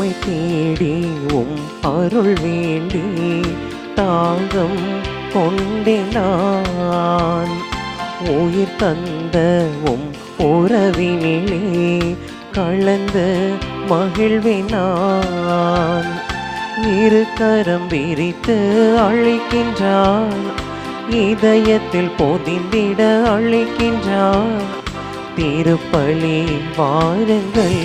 உம்மை தேடி உம் அருள் வேண்டி தாகம் கொண்டேன் நான். உயிர் தந்த உம் உறவினிலே கலந்து மகிழ்வேன் நான். இரு கரம் விரித்து அழைக்கின்றார், இதயத்தில் பொதிந்திட அழைக்கின்றார். திருப்பலி வாருங்கள்,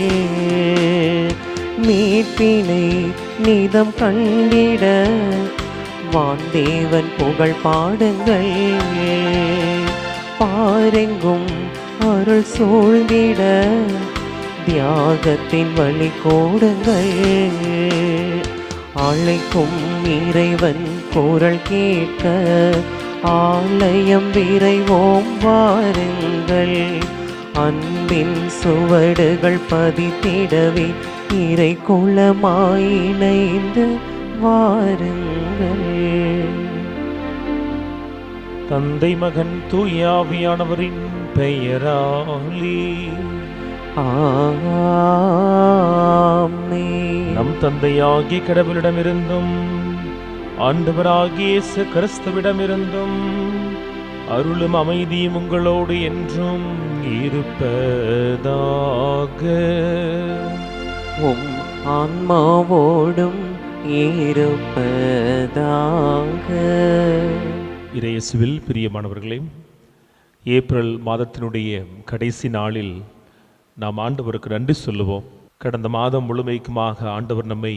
மீட்பினை நிதம் கண்டிட வான்தேவன் புகழ் பாடுங்கள். பாரெங்கும் அருள் சூழ்ந்திட தியாகத்தின் வழி கோடுங்கள். அழைக்கும் இறைவன் குரல் கேட்க ஆலயம் விரைவோம் வாருங்கள். அன்பின் சுவடுகள் பதித்திடவே இறை குலமாயிணைந்து வாருங்கள். தந்தை மகன் தூய ஆவியானவரின் பெயராலே ஆமென். நம் தந்தையாகிய கடவுளிடமிருந்தும் ஆண்டவராகிய இயேசு கிறிஸ்துவிடமிருந்தும் அருளும் அமைதியும் உங்களோடு என்றும் இருப்பதாக. உம் ஆன்மாவோடும் இருப்பதாக. இறையேசுவில் பிரியமானவர்களே, ஏப்ரல் மாதத்தினுடைய கடைசி நாளில் நாம் ஆண்டவருக்கு நன்றி சொல்லுவோம். கடந்த மாதம் முழுமைக்குமாக ஆண்டவர் நம்மை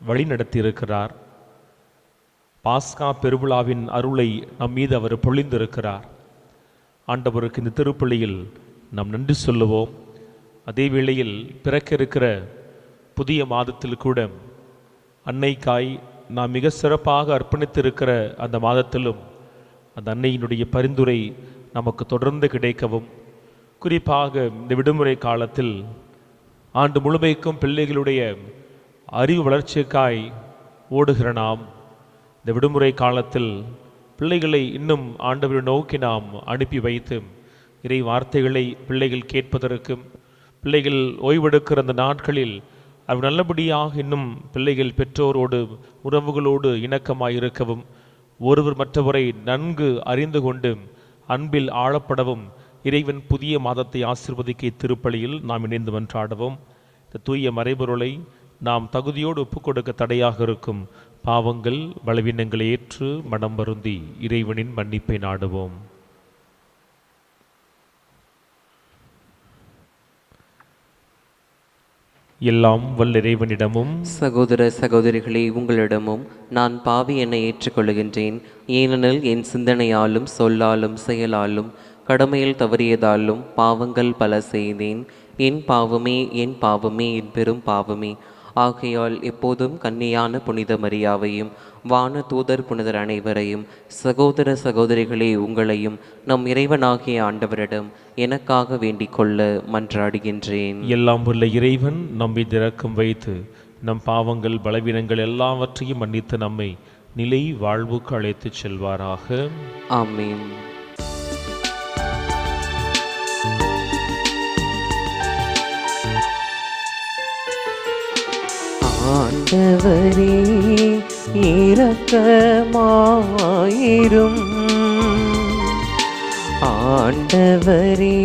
வழிநடத்தி இருக்கிறார். பாஸ்கா பெருவிழாவின் அருளை நம் மீது அவர் பொழிந்திருக்கிறார். ஆண்டவருக்கு இந்த திருப்பலியில் நாம் நன்றி சொல்லுவோம். அதே வேளையில் பிறக்க இருக்கிற புதிய மாதத்தில் கூட அன்னைக்காய் நாம் மிக சிறப்பாக அர்ப்பணித்திருக்கிற அந்த மாதத்திலும் அந்த அன்னையினுடைய பரிந்துரை நமக்கு தொடர்ந்து கிடைக்கவும், குறிப்பாக இந்த விடுமுறை காலத்தில் ஆண்டு முழுமைக்கும் பிள்ளைகளுடைய அறிவு வளர்ச்சிக்காய் ஓடுகிற நாம் இந்த விடுமுறை காலத்தில் பிள்ளைகளை இன்னும் ஆண்டவரை நோக்கி நாம் அனுப்பி வைத்து இறை வார்த்தைகளை பிள்ளைகள் கேட்பதற்கும், பிள்ளைகள் ஓய்வெடுக்கிற அந்த நாட்களில் அவர் நல்லபடியாக இன்னும் பிள்ளைகள் பெற்றோரோடு உறவுகளோடு இணக்கமாய் இருக்கவும், ஒருவர் மற்றவரை நன்கு அறிந்து கொண்டு அன்பில் ஆழப்படவும் இறைவன் புதிய மாதத்தை ஆசீர்வதிக்க திருப்பலியில் நாம் இணைந்து மன்றாடுவோம். இந்த தூய மறைபொருளை நாம் தகுதியோடு ஒப்புக்கொடுக்க தடையாக இருக்கும் பாவங்கள் பலவீனங்களை ஏற்று மனம் வருந்தி இறைவனின் மன்னிப்பை நாடுவோம். எல்லாம் வல்ல இறைவனிடமும் சகோதர சகோதரிகளே, உங்களிடமும் நான் பாவி என ஏற்றுக்கொள்கின்றேன். ஏனெனில் என் சிந்தனையாலும் சொல்லாலும் செயலாலும் கடமையில் தவறியதாலும் பாவங்கள் பல செய்தேன். என் பாவமே என் பாவமே என் பெரும் பாவமே. ஆகையால் எப்போதும் கன்னியான புனித மரியாவையும் வான தூதர் புனிதர் அனைவரையும், சகோதர சகோதரிகளே உங்களையும் நம் இறைவனாகிய ஆண்டவரிடம் எனக்காக வேண்டிக் கொள்ள மன்றாடுகின்றேன். எல்லாம் உள்ள இறைவன் நம்மை இரக்கம் வைத்து நம் பாவங்கள் பலவீனங்கள் எல்லாவற்றையும் மன்னித்து நம்மை நிலை வாழ்வுக்கு அழைத்துச் செல்வாராக. ஆமென். ஆண்டவரே இரக்கமாயிரும். ஆண்டவரே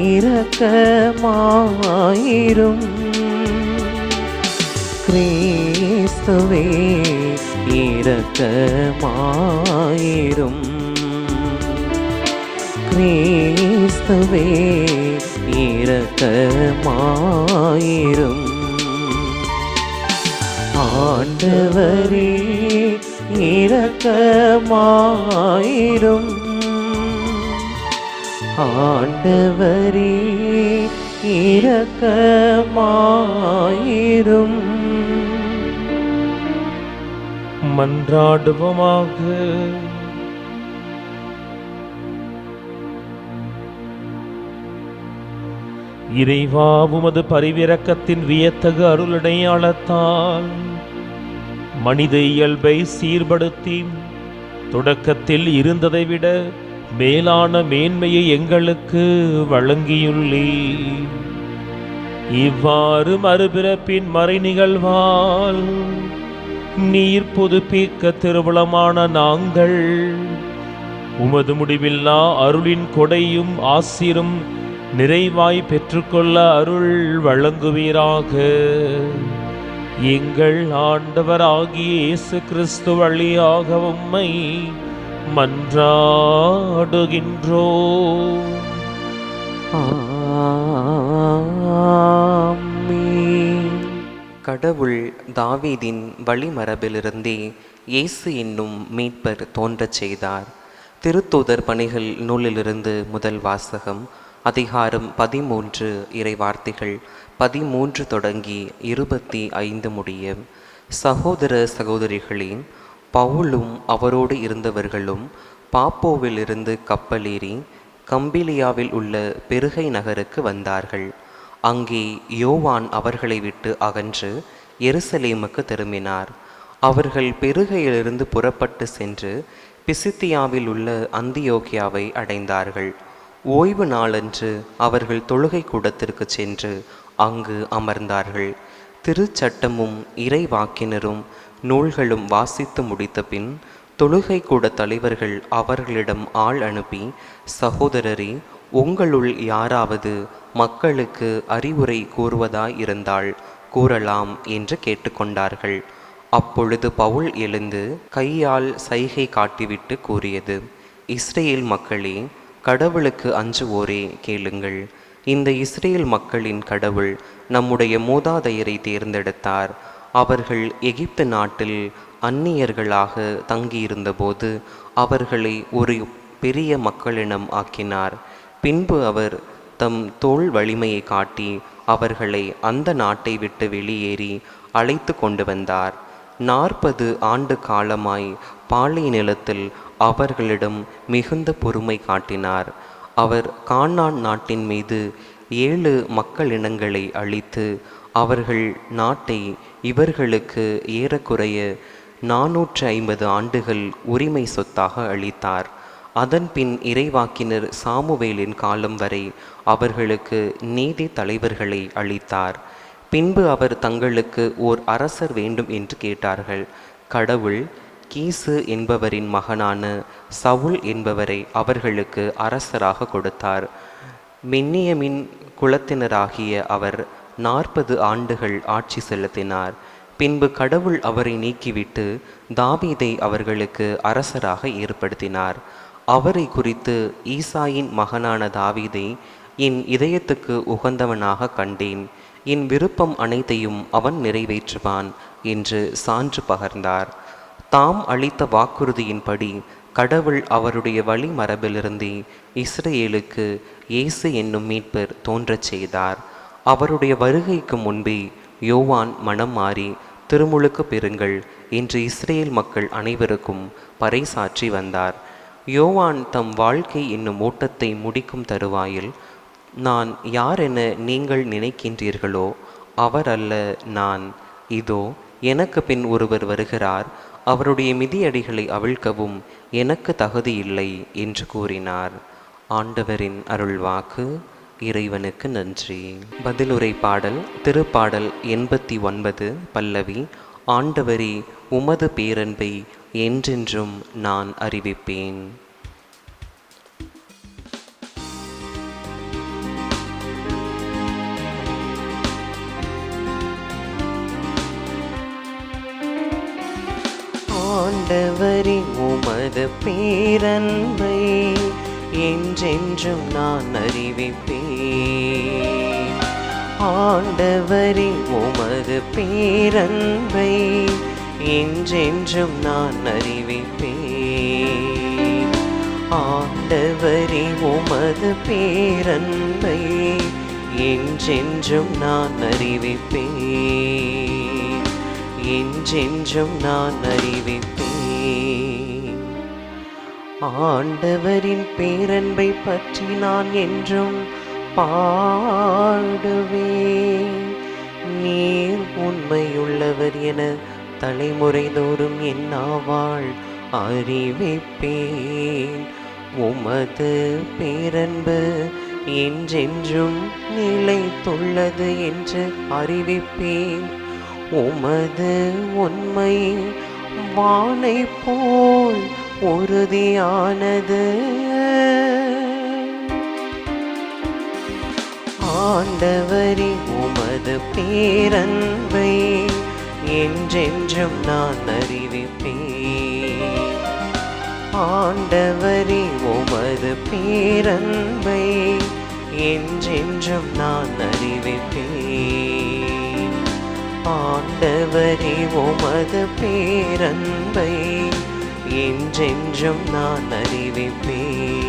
இரக்கமாயிரும். கிறிஸ்துவே இரக்கமாயிரும். கிறிஸ்துவே இரக்கமாயிரும். ஆண்டவரே இரக்கமாயிரும். ஆண்டவரே இரக்கமாயிரும். மன்றாடுவோமாக. இறைவா, உமது பரிவிரக்கத்தின் வியத்தகு அருளடையாளத்தால் மனித இயல்பை சீர்படுத்தி தொடக்கத்தில் இருந்ததை விட மேலான மேன்மையை எங்களுக்கு வழங்கியுள்ளீர். இவ்வாறு மறுபிறப்பின் மறை நிகழ்வால் நீர் புதுப்பிக்க திருவுளமான நாங்கள் உமது முடிவில்லா அருளின் கொடையும் ஆசிரும் நிறைவாய் பெற்றுக்கொள்ள அருள் வழங்குவீராக. எங்கள் ஆண்டவராகிய இயேசு கிறிஸ்து வழியாக உம்மை மன்றாடுகின்றோம். ஆமென். கடவுள் தாவீதின் வழிமரபிலிருந்தே இயேசு என்னும் மீட்பர் தோன்றச் செய்தார். திருத்தூதர் பணிகள் நூலிலிருந்து முதல் வாசகம். அதிகாரம் 13, இறைவார்த்தைகள் 13 தொடங்கி 25 முடிய. சகோதர சகோதரிகளே, பவுலும் அவரோடு இருந்தவர்களும் பாப்போவிலிருந்து கப்பலேறி கம்பிலியாவில் உள்ள பெருகை நகருக்கு வந்தார்கள். அங்கே யோவான் அவர்களை விட்டு அகன்று எருசலேமுக்கு திரும்பினார். அவர்கள் பெருகையிலிருந்து புறப்பட்டு சென்று பிசித்தியாவில் உள்ள அந்தியோக்கியாவை அடைந்தார்கள். ஓய்வு நாளன்று அவர்கள் தொழுகை கூடத்திற்கு சென்று அங்கு அமர்ந்தார்கள். திருச்சட்டமும் இறைவாக்கினரும் நூல்களும் வாசித்து முடித்த பின் தொழுகை கூட தலைவர்கள் அவர்களிடம் ஆள் அனுப்பி, சகோதரரே, உங்களுள் யாராவது மக்களுக்கு அறிவுரை கூறுவதாய் இருந்தால் கூறலாம் என்று கேட்டுக்கொண்டார்கள். அப்பொழுது பவுல் எழுந்து கையால் சைகை காட்டிவிட்டு கூறியது, இஸ்ரேல் மக்களே, கடவுளுக்கு அஞ்சுவோரே கேளுங்கள். இந்த இஸ்ரேல் மக்களின் கடவுள் நம்முடைய மூதாதையரை தேர்ந்தெடுத்தார். அவர்கள் எகிப்து நாட்டில் அந்நியர்களாக தங்கியிருந்தபோது அவர்களை ஒரு பெரிய மக்களினம் ஆக்கினார். பின்பு அவர் தம் தோள் வலிமையை காட்டி அவர்களை அந்த நாட்டை விட்டு வெளியேறி அழைத்து கொண்டு வந்தார். 40 ஆண்டு காலமாய் பாலை நிலத்தில் அவர்களிடம் மிகுந்த பொறுமை காட்டினார். அவர் கானான் நாட்டின் மீது 7 மக்களினங்களை அழித்து அவர்கள் நாட்டை இவர்களுக்கு ஏறக்குறைய 450 ஆண்டுகள் உரிமை சொத்தாக அளித்தார். அதன்பின் இறைவாக்கினர் சாமுவேலின் காலம் வரை அவர்களுக்கு நீதி தலைவர்களை அளித்தார். பின்பு அவர் தங்களுக்கு ஓர் அரசர் வேண்டும் என்று கேட்டார்கள். கடவுள் கீசு என்பவரின் மகனான சவுல் என்பவரை அவர்களுக்கு அரசராக கொடுத்தார். மென்னியமின் குலத்தினராகிய அவர் 40 ஆண்டுகள் ஆட்சி செலுத்தினார். பின்பு கடவுள் அவரை நீக்கிவிட்டு தாவீதை அவர்களுக்கு அரசராக ஏற்படுத்தினார். அவரை குறித்து ஈசாயின் மகனான தாவீதை என் இதயத்துக்கு உகந்தவனாக கண்டேன், என் விருப்பம் அனைத்தையும் அவன் நிறைவேற்றுவான் என்று சான்று பகர்ந்தார். தாம் அளித்த வாக்குறுதியின்படி கடவுள் அவருடைய வழிமரபிலிருந்தே இஸ்ரேலுக்கு இயேசு என்னும் மீட்பர் தோன்றச் செய்தார். அவருடைய வருகைக்கு முன்பே யோவான் மனம் மாறி திருமுழுக்கு பெறுங்கள் என்று இஸ்ரேல் மக்கள் அனைவருக்கும் பறைசாற்றி வந்தார். யோவான் தம் வாழ்க்கை என்னும் ஓட்டத்தை முடிக்கும் தருவாயில், நான் யார் என நீங்கள் நினைக்கின்றீர்களோ அவர் அல்ல நான், இதோ எனக்கு பின் ஒருவர் வருகிறார், அவருடைய மிதியடிகளை அவிழ்க்கவும் எனக்கு தகுதி இல்லை என்று கூறினார். ஆண்டவரின் அருள்வாக்கு. இறைவனுக்கு நன்றி. பதிலுரை பாடல். திருப்பாடல் 89 பல்லவி. ஆண்டவரே, உமது பேரன்பை என்றென்றும் நான் அறிவிப்பேன். ஆண்டவரே, உமது பேரன்பை என்றென்றும் நான் அறிவிப்பேன். ஆண்டவரே, உமது பேரன்பை என்றென்றும் நான் அறிவிப்பேன். ஆண்டவரே, உமது பேரன்பை என்றென்றும் நான் அறிவிப்பேன், என்றென்றும் நான் அறிவிப்பேன். ஆண்டவரின் பேரன்பை பற்றி நான் என்றும் பாடுவேன். நீர் உண்மையுள்ளவர் என தலைமுறை தோறும் என் நாவால் அறிவிப்பேன். உமது பேரன்பு என்றென்றும் நிலைத்துள்ளது என்று அறிவிப்பேன். உமது உண்மை வானை போல் உறுதியானது. ஆண்டவரே, உமது பேரன்பை என்றென்றும் நான் அறிவிப்பேன். ஆண்டவரே, உமது பேரன்பை என்றென்றும் நான் அறிவிப்பேன். ஆண்டவரே, உமது பேரன்பை என்றென்றும் நான் அறிவிப்பேன்.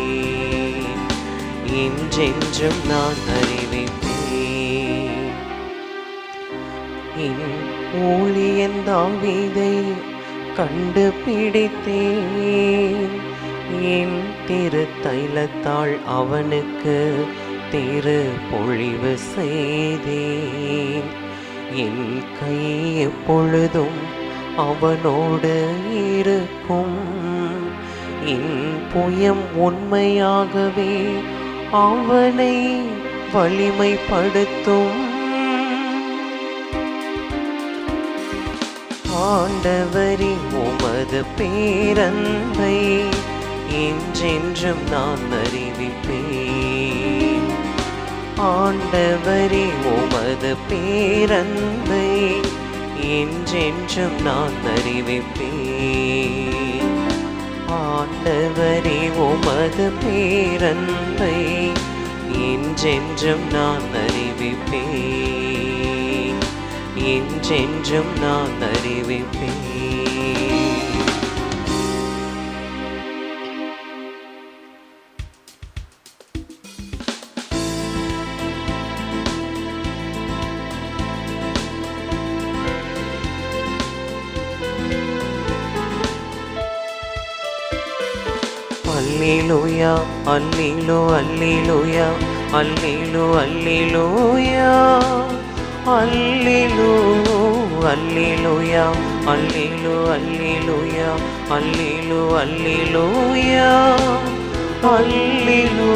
என்றென்றும் நான் அறிவிப்பேன். என் ஊழியன் தாவீதை கண்டுபிடித்தேன். என் திரு தைலத்தாள் அவனுக்கு திரு பொழிவு செய்தேன். என் கை எப்பொழுதும் அவனோடு இருக்கும். என் புயம் உண்மையாகவே அவனை வலிமைப்படுத்தும். ஆண்டவரே, உமது பேரன்பை என்றென்றும் நான் அறிவிப்பேன். ஆண்டவரே, உமது பேரன்பை என்றென்றும் நான் அறிவிப்பேன். ஆண்டவரே, உமது பேரன்பை என்றென்றும் நான் அறிவிப்பேன். என்றென்றும் நான் அறிவிப்பேன். அல்லேலூயா, அல்லேலூ, அல்லேலூயா, அல்லேலூ, அல்லேலூயா, அல்லேலூ, அல்லேலூயா, அல்லேலூ, அல்லேலூயா, அல்லேலூ, அல்லேலூயா, அல்லேலூயா,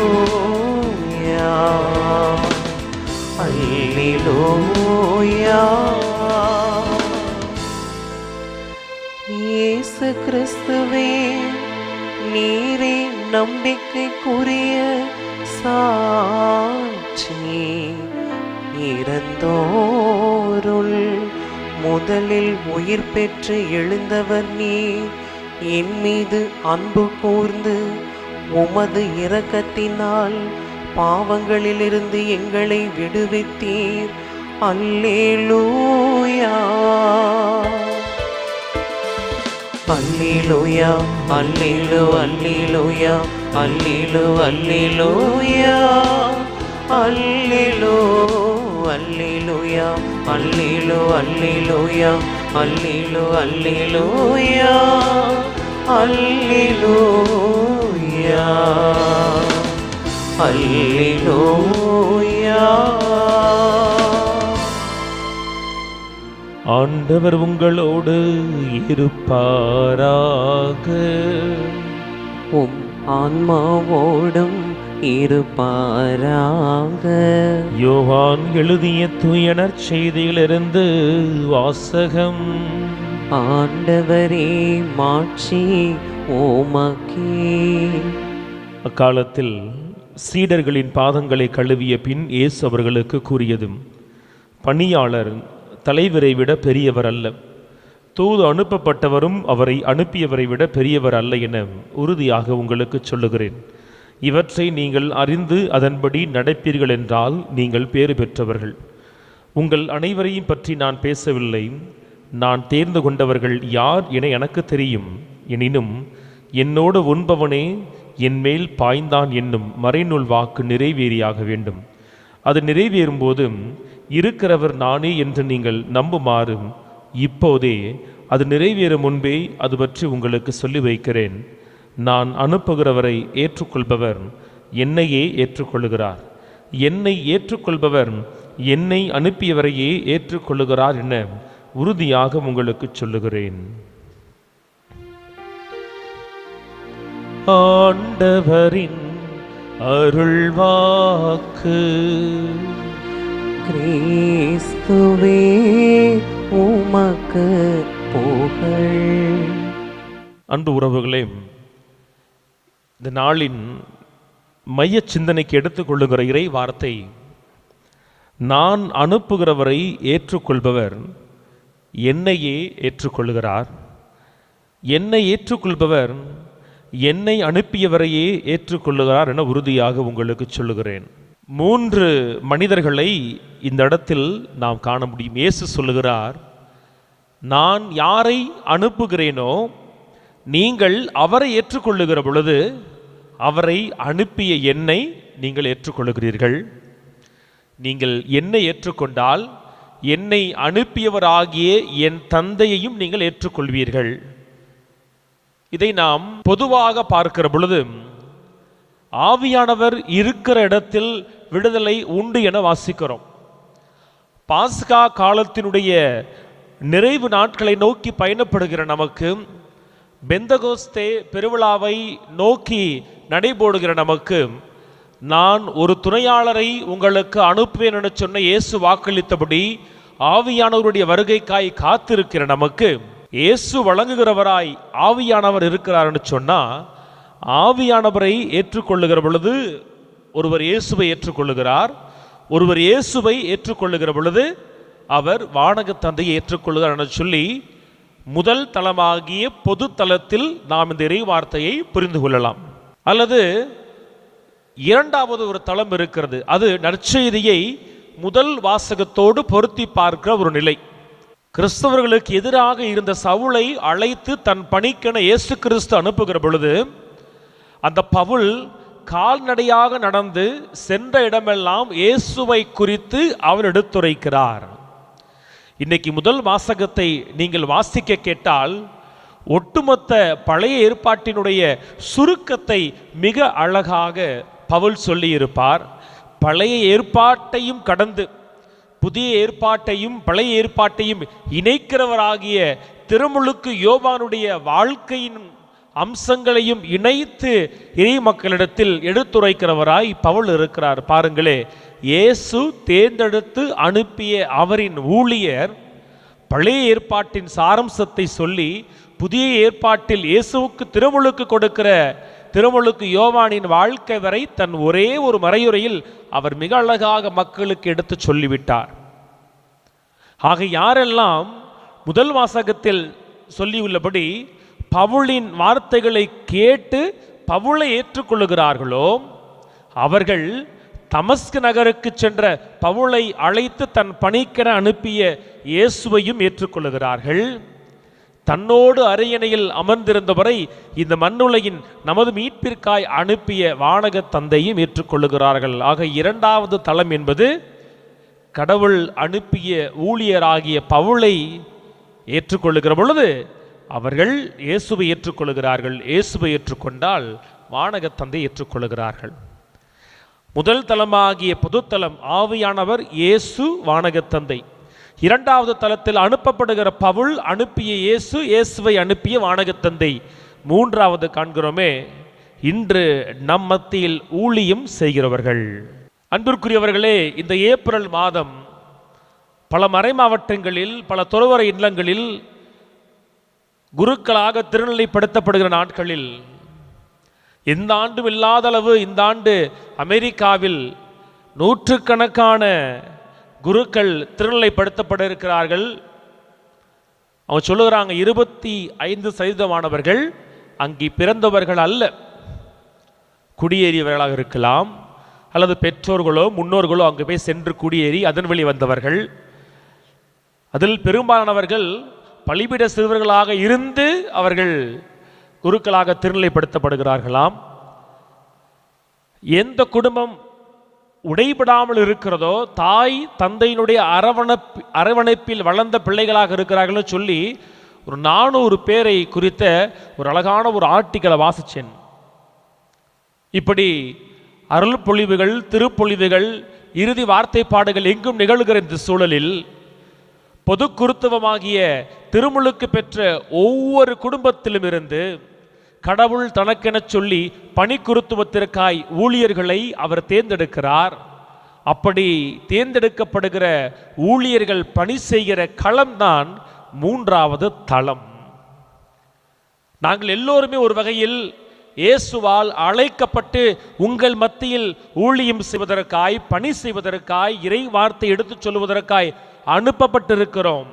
அல்லேலூயா. இயேசு கிறிஸ்துவே, நீரே நம்பிக்கைக்குரிய சாட்சி. இறந்தோருள் முதலில் உயிர் பெற்று எழுந்தவர் நீர். என் மீது அன்பு கூர்ந்து உமது இரக்கத்தினால் பாவங்களிலிருந்து எங்களை விடுவித்தீர். அல்லேலூயா, அல்லேலூயா, அல்லேலூ, அல்லேலூயா, அல்லேலூ, அல்லேலூயா, அல்லேலூ, அல்லேலூயா, அல்லேலூ, அல்லேலூயா, அல்லேலூ, அல்லேலூயா, அல்லேலூயா, அல்லேலூயா. ஆண்டவர் உங்களோடு இருப்பாராக. உம் ஆன்மாவோடும் இருப்பாராக. யோவான் எழுதிய தூய நற்செய்தியிலிருந்து வாசகம். ஆண்டவரே, மாட்சி உமக்கே. அக்காலத்தில் சீடர்களின் பாதங்களை கழுவிய பின் இயேசு அவர்களுக்கு கூறியதும், பணியாளர் தலைவரை விட பெரியவர் அல்ல, தூது அனுப்பப்பட்டவரும் அவரை அனுப்பியவரை விட பெரியவர் அல்ல என உறுதியாக உங்களுக்கு சொல்லுகிறேன். இவற்றை நீங்கள் அறிந்து அதன்படி நடப்பீர்கள் என்றால் நீங்கள் பேறு பெற்றவர்கள். உங்கள் அனைவரையும் பற்றி நான் பேசவில்லை. நான் தேர்ந்து கொண்டவர்கள் யார் என எனக்கு தெரியும். எனினும் என்னோடு உண்பவனே என் மேல் பாய்ந்தான் என்னும் மறைநூல் வாக்கு நிறைவேறியாக வேண்டும். அது நிறைவேறும்போது இருக்கிறவர் நானே என்று நீங்கள் நம்புமாறு இப்போதே அது நிறைவேறும் முன்பே அது பற்றி உங்களுக்கு சொல்லி வைக்கிறேன். நான் அனுப்புகிறவரை ஏற்றுக்கொள்பவர் என்னையே ஏற்றுக்கொள்கிறார், என்னை ஏற்றுக்கொள்பவர் என்னை அனுப்பியவரையே ஏற்றுக்கொள்ளுகிறார் என உறுதியாக உங்களுக்கு சொல்லுகிறேன். ஆண்டவரின் அருள்வாக்கு. கிறிஸ்துவே உமக்கு புகழ். அன்பு உறவுகளே, இந்த நாளின் மைய சிந்தனைக்கு எடுத்துக்கொள்ளுகிற இறை வார்த்தை, நான் அனுப்புகிறவரை ஏற்றுக்கொள்பவர் என்னையே ஏற்றுக்கொள்கிறார், என்னை ஏற்றுக்கொள்பவர் என்னை அனுப்பியவரையே ஏற்றுக்கொள்ளுகிறார் என உறுதியாக உங்களுக்கு சொல்லுகிறேன். 3 மனிதர்களை இந்த இடத்தில் நாம் காண முடியும். இயேசு சொல்லுகிறார், நான் யாரை அனுப்புகிறேனோ நீங்கள் அவரை ஏற்றுக்கொள்ளுகிற பொழுது அவரை அனுப்பிய என்னை நீங்கள் ஏற்றுக்கொள்ளுகிறீர்கள். நீங்கள் என்னை ஏற்றுக்கொண்டால் என்னை அனுப்பியவராகிய என் தந்தையையும் நீங்கள் ஏற்றுக்கொள்வீர்கள். இதை நாம் பொதுவாக பார்க்கிற பொழுது ஆவியானவர் இருக்கிற இடத்தில் விடுதலை உண்டு என வாசிக்கிறோம். பாஸ்கா காலத்தினுடைய நிறைவு நாட்களை நோக்கி பயணப்படுகிற நமக்கு, பெந்தகோஸ்தே பெருவிழாவை நோக்கி நடைபோடுகிற நமக்கு, நான் ஒரு துணையாளரை உங்களுக்கு அனுப்புவேன் என சொன்ன இயேசு வாக்களித்தபடி ஆவியானவருடைய வருகைக்காய் காத்திருக்கிற நமக்கு, இயேசு வழங்குகிறவராய் ஆவியானவர் இருக்கிறார் என்று சொன்னா, ஆவியானவரை ஏற்றுக்கொள்ளுகிற பொழுது ஒருவர் இயேசுவை ஏற்றுக்கொள்ளுகிறார். ஒருவர் இயேசுவை ஏற்றுக்கொள்ளுகிற பொழுது அவர் வானக தந்தையை ஏற்றுக்கொள்கிறார் என சொல்லி முதல் தளமாகிய பொது தளத்தில் நாம் இந்த இறை வார்த்தையை புரிந்து கொள்ளலாம். அல்லது இரண்டாவது ஒரு தளம் இருக்கிறது, அது நற்செய்தியை முதல் வாசகத்தோடு பொருத்தி பார்க்கிற ஒரு நிலை. கிறிஸ்தவர்களுக்கு எதிராக இருந்த சவுலை அழைத்து தன் பணிக்கென இயேசு கிறிஸ்து அனுப்புகிற பொழுது அந்த பவுல் கால்நடையாக நடந்து சென்ற இடமெல்லாம் இயேசுவை குறித்து அவர் எடுத்துரைக்கிறார். இன்னைக்கு முதல் வாசகத்தை நீங்கள் வாசிக்க கேட்டால் ஒட்டுமொத்த பழைய ஏற்பாட்டினுடைய சுருக்கத்தை மிக அழகாக பவுல் சொல்லியிருப்பார். பழைய ஏற்பாட்டையும் கடந்து புதிய ஏற்பாட்டையும் பழைய ஏற்பாட்டையும் இணைக்கிறவராகிய திருமுழுக்கு யோவானுடைய வாழ்க்கையின் அம்சங்களையும் இணைத்து இறை மக்களிடத்தில் எடுத்துரைக்கிறவராய் பவுல் இருக்கிறார். பாருங்களே, இயேசு தேர்ந்தெடுத்து அனுப்பிய அவரின் ஊழியர் பழைய ஏற்பாட்டின் சாரம்சத்தை சொல்லி புதிய ஏற்பாட்டில் இயேசுவுக்கு திருமுழுக்கு கொடுக்கிற திருமுழுக்கு யோவானின் வாழ்க்கை வரை தன் ஒரே ஒரு மறையுரையில் அவர் மிக அழகாக மக்களுக்கு எடுத்து சொல்லிவிட்டார். ஆக யாரெல்லாம் முதல் வாசகத்தில் சொல்லியுள்ளபடி பவுலின் வார்த்தைகளை கேட்டு பவுலை ஏற்றுக்கொள்ளுகிறார்களோ அவர்கள் தமஸ்கு நகருக்கு சென்ற பவுலை அழைத்து தன் பணிக்கென அனுப்பிய இயேசுவையும் ஏற்றுக்கொள்ளுகிறார்கள். தன்னோடு அரியணையில் அமர்ந்திருந்தவரை இந்த மண்ணுலகின் நமது மீட்பிற்காய் அனுப்பிய வானக தந்தையும் ஏற்றுக்கொள்ளுகிறார்கள். ஆக இரண்டாவது தளம் என்பது கடவுள் அனுப்பிய ஊழியராகிய பவுலை ஏற்றுக்கொள்ளுகிற பொழுது அவர்கள் இயேசுவை ஏற்றுக்கொள்ளுகிறார்கள். இயேசுவை ஏற்றுக்கொண்டால் வானக தந்தை ஏற்றுக்கொள்ளுகிறார்கள். முதல் தளமாகிய பொதுத்தலம் ஆவியானவர், இயேசு, வானக தந்தை. இரண்டாவது தளத்தில் அனுப்பப்படுகிற பவுல் அனுப்பிய இயேசு, இயேசுவை அனுப்பிய வானக தந்தை. மூன்றாவது காண்கிறோமே, இன்று நம் மத்தியில் ஊழியம் செய்கிறவர்கள். அன்பிற்குரியவர்களே, இந்த ஏப்ரல் மாதம் பல மறை மாவட்டங்களில் பல துறவற இல்லங்களில் குருக்களாக திருநிலைப்படுத்தப்படுகிற நாட்களில் எந்த ஆண்டும் இல்லாத அளவு இந்த ஆண்டு அமெரிக்காவில் நூற்றுக்கணக்கான குருக்கள் திருநிலைப்படுத்தப்பட இருக்கிறார்கள். அவங்க சொல்லுகிறாங்க 25% அங்கே பிறந்தவர்கள் அல்ல, குடியேறியவர்களாக இருக்கலாம், அல்லது பெற்றோர்களோ முன்னோர்களோ அங்கு போய் சென்று குடியேறி அதன் வழி வந்தவர்கள். அதில் பெரும்பாலானவர்கள் பலிபீட சிறுவர்களாக இருந்து அவர்கள் குருக்களாக திருநிலைப்படுத்தப்படுகிறார்களாம். எந்த குடும்பம் உடைபடாமல் இருக்கிறதோ, தாய் தந்தையினுடைய அரவணைப்பில் வளர்ந்த பிள்ளைகளாக இருக்கிறார்களோ சொல்லி ஒரு 400 பேரை குறித்த ஒரு அழகான ஒரு ஆர்டிக்கலை வாசிச்சேன். இப்படி அருள் பொழிவுகள், திருப்பொழிவுகள், இறுதி வார்த்தைப்பாடுகள் எங்கும் நிகழ்கிற இந்த சூழலில் பொது குருத்துவமாகிய திருமுழுக்கு பெற்ற ஒவ்வொரு குடும்பத்திலும் இருந்து கடவுள் தனக்கென சொல்லி பணிக்குருத்துவத்திற்காய் ஊழியர்களை அவர் தேர்ந்தெடுக்கிறார். அப்படி தேர்ந்தெடுக்கப்படுகிற ஊழியர்கள் பணி செய்கிற களம்தான் மூன்றாவது தளம். நாங்கள் எல்லோருமே ஒரு வகையில் இயேசுவால் அழைக்கப்பட்டு உங்கள் மத்தியில் ஊழியம் செய்வதற்காய், பணி செய்வதற்காய், இறை வார்த்தை எடுத்துச் சொல்லுவதற்காய் அனுப்பப்பட்டிருக்கிறோம்.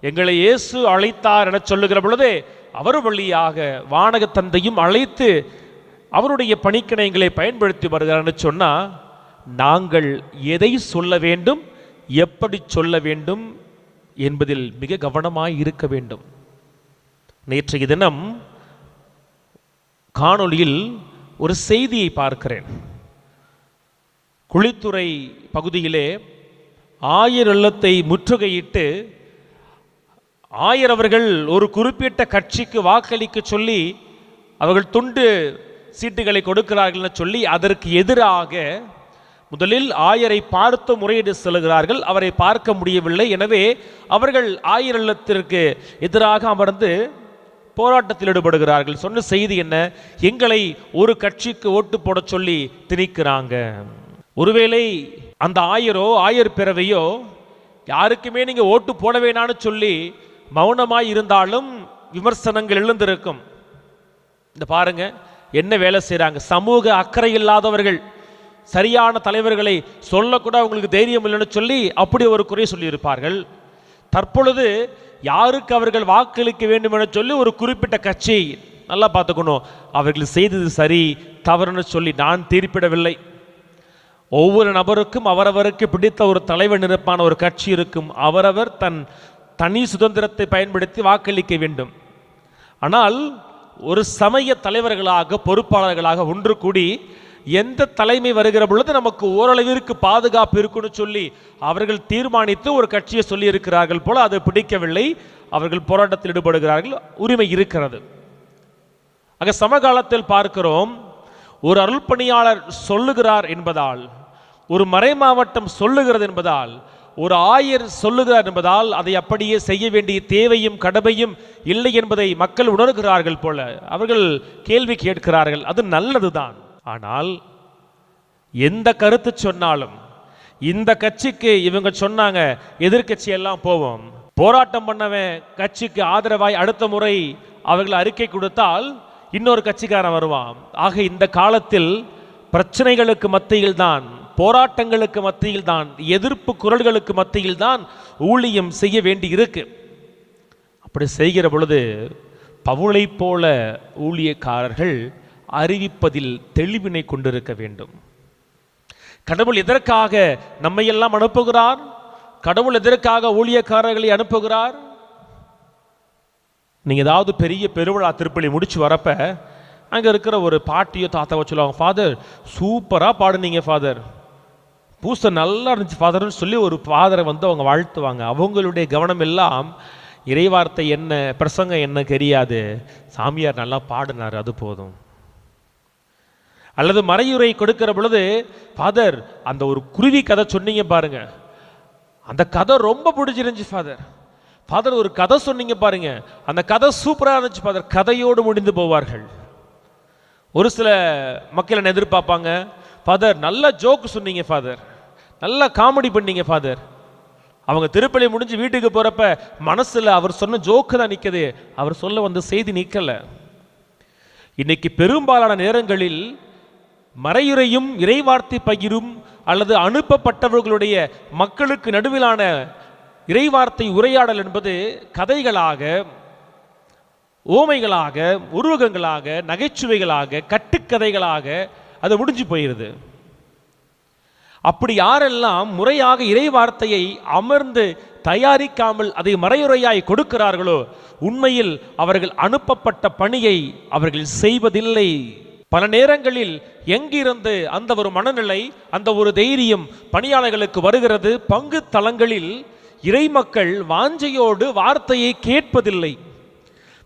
எங்களை இயேசு அழைத்தார் என சொல்லுகிற பொழுதே அவர் வழியாக வானக தந்தையும் அழைத்து அவருடைய பணிக்கிணைகளை பயன்படுத்தி வருகிறார்னு சொன்னா, நாங்கள் எதை சொல்ல வேண்டும், எப்படி சொல்ல வேண்டும் என்பதில் மிக கவனமாய் இருக்க வேண்டும். நேற்றைய தினம் காணொளியில் ஒரு செய்தியை பார்க்கிறேன். குளித்துறை பகுதியிலே ஆயர் இல்லத்தை முற்றுகையிட்டு ஆயர் அவர்கள் ஒரு குறிப்பிட்ட கட்சிக்கு வாக்களிக்க சொல்லி அவர்கள் துண்டு சீட்டுகளை கொடுக்கிறார்கள் சொல்லி அதற்கு எதிராக முதலில் ஆயரை பார்த்து முறையீடு செல்கிறார்கள். அவரை பார்க்க முடியவில்லை. எனவே அவர்கள் ஆயர் இல்லத்திற்கு எதிராக அமர்ந்து போராட்டத்தில் ஈடுபடுகிறார்கள். சொன்ன செய்தி என்ன? எங்களை ஒரு கட்சிக்கு ஓட்டு போட சொல்லி திணிக்கிறாங்க. ஒருவேளை அந்த ஆயரோ ஆயர் பிறவையோ யாருக்குமே நீங்க ஓட்டு போட வேணான்னு சொல்லி மௌனமாய் இருந்தாலும் விமர்சனங்கள் எழுந்திருக்கும். இந்த பாருங்க என்ன வேலை செய்றாங்க. சமூக அக்கறை இல்லாதவர்கள், சரியான தலைவர்களை சொல்லக்கூட அவங்களுக்கு தைரியம் இல்லைன்னு சொல்லி அப்படி ஒரு குறை சொல்லி இருப்பார்கள். தற்பொழுது யாருக்கு அவர்கள் வாக்களிக்க வேண்டும் என சொல்லி ஒரு குறிப்பிட்ட கட்சி, நல்லா பார்த்துக்கணும், அவர்கள் செய்தது சரி தவறுன்னு சொல்லி நான் தீர்ப்பிடவில்லை. ஒவ்வொரு நபருக்கும் அவரவருக்கு பிடித்த ஒரு தலைவன் இருப்பான, ஒரு கட்சி இருக்கும். அவரவர் தன் தனி சுதந்திரத்தை பயன்படுத்தி வாக்களிக்க வேண்டும். ஆனால் ஒரு சமய தலைவர்களாக, பொறுப்பாளர்களாக ஒன்று கூடி எந்த தலைமை வருகிற பொழுது நமக்கு ஓரளவிற்கு பாதுகாப்பு இருக்குன்னு சொல்லி அவர்கள் தீர்மானித்து ஒரு கட்சியை சொல்லி இருக்கிறார்கள் போல அது பிடிக்கவில்லை. அவர்கள் போராட்டத்தில் ஈடுபடுகிறார்கள். உரிமை இருக்கிறது. ஆக சமகாலத்தில் பார்க்கிறோம், ஒரு அருள்பணியாளர் சொல்லுகிறார் என்பதால், ஒரு மறை மாவட்டம் சொல்லுகிறது என்பதால், ஒரு ஆயர் சொல்லுகிறார் என்பதால் அதை அப்படியே செய்ய வேண்டிய தேவையும் கடமையும் இல்லை என்பதை மக்கள் உணர்கிறார்கள் போல அவர்கள் கேள்வி கேட்கிறார்கள். அது நல்லதுதான். ஆனால் எந்த கருத்து சொன்னாலும் இந்த கட்சிக்கு இவங்க சொன்னாங்க, எதிர்கட்சி எல்லாம் போவோம், போராட்டம் பண்ணவன் கட்சிக்கு ஆதரவாய் அடுத்த முறை அவர்கள் அறிக்கை கொடுத்தால் இன்னொரு கட்சிக்காரன் வருவான். ஆக இந்த காலத்தில் பிரச்சனைகளுக்கு மத்தியில் தான், போராட்டங்களுக்கு மத்தியில் தான், எதிர்ப்பு குரல்களுக்கு மத்தியில் தான் ஊழியம் செய்ய வேண்டி இருக்கு. அப்படி செய்கிற பொழுது பவுலை போல ஊழியக்காரர்கள் அறிவிப்பதில் தெளிவினை கொண்டிருக்க வேண்டும். கடவுள் எதற்காக நம்மையெல்லாம் அனுப்புகிறார்? கடவுள் எதற்காக ஊழியக்காரர்களை அனுப்புகிறார்? நீங்க ஏதாவது பெரிய பெருவிழா திருப்பலி முடிச்சு வரப்ப அங்க இருக்கிற ஒரு பாட்டியோ தாத்தாவோ சொல்லுவாங்க, ஃபாதர் சூப்பரா பாடுனீங்க ஃபாதர், பூசை நல்லா இருந்துச்சு ஃபாதர்னு சொல்லி ஒரு ஃபாதரை வந்து அவங்க வாழ்த்துவாங்க. அவங்களுடைய கவனம் எல்லாம் இறைவார்த்தை என்ன, பிரசங்கம் என்ன தெரியாது, சாமியார் நல்லா பாடினார் அது போதும். அல்லது மறையுரை கொடுக்கிற பொழுது, ஃபாதர் அந்த ஒரு குருவி கதை சொன்னீங்க பாருங்க, அந்த கதை ரொம்ப பிடிச்சிருந்துச்சு ஃபாதர், ஃபாதர் ஒரு கதை சொன்னீங்க பாருங்க, அந்த கதை சூப்பராக இருந்துச்சு ஃபாதர், கதையோடு முடிந்து போவார்கள். ஒரு சில மக்கள் என்ன எதிர்பார்ப்பாங்க, ஃபாதர் நல்ல ஜோக்கு சொன்னீங்க ஃபாதர், நல்லா காமெடி பண்ணீங்க ஃபாதர். அவங்க திருப்பலி முடிஞ்சு வீட்டுக்கு போறப்ப மனசுல அவர் சொன்ன ஜோக்கு தான் நிற்குது, அவர் சொல்ல வந்த செய்தி நிற்கல. இன்னைக்கு பெரும்பாலான நேரங்களில் மறையுறையும் இறைவார்த்தை பகிரும் அல்லது அனுப்பப்பட்டவர்களுடைய மக்களுக்கு நடுவிலான இறைவார்த்தை உரையாடல் என்பது கதைகளாக, ஓமைகளாக, உருவகங்களாக, நகைச்சுவைகளாக, கட்டுக்கதைகளாக அது முடிஞ்சு போயிருது. அப்படி யாரெல்லாம் முறையாக இறைவார்த்தையை அமர்ந்து தயாரிக்காமல் அதை மறையுறையாய் கொடுக்கிறார்களோ உண்மையில் அவர்கள் அனுப்பப்பட்ட பணியை அவர்கள் செய்வதில்லை. பல நேரங்களில் எங்கிருந்து அந்த ஒரு மனநிலை, அந்த ஒரு தைரியம் பணியாளர்களுக்கு வருகிறது? பங்கு தளங்களில் இறைமக்கள் வாஞ்சையோடு வார்த்தையை கேட்பதில்லை.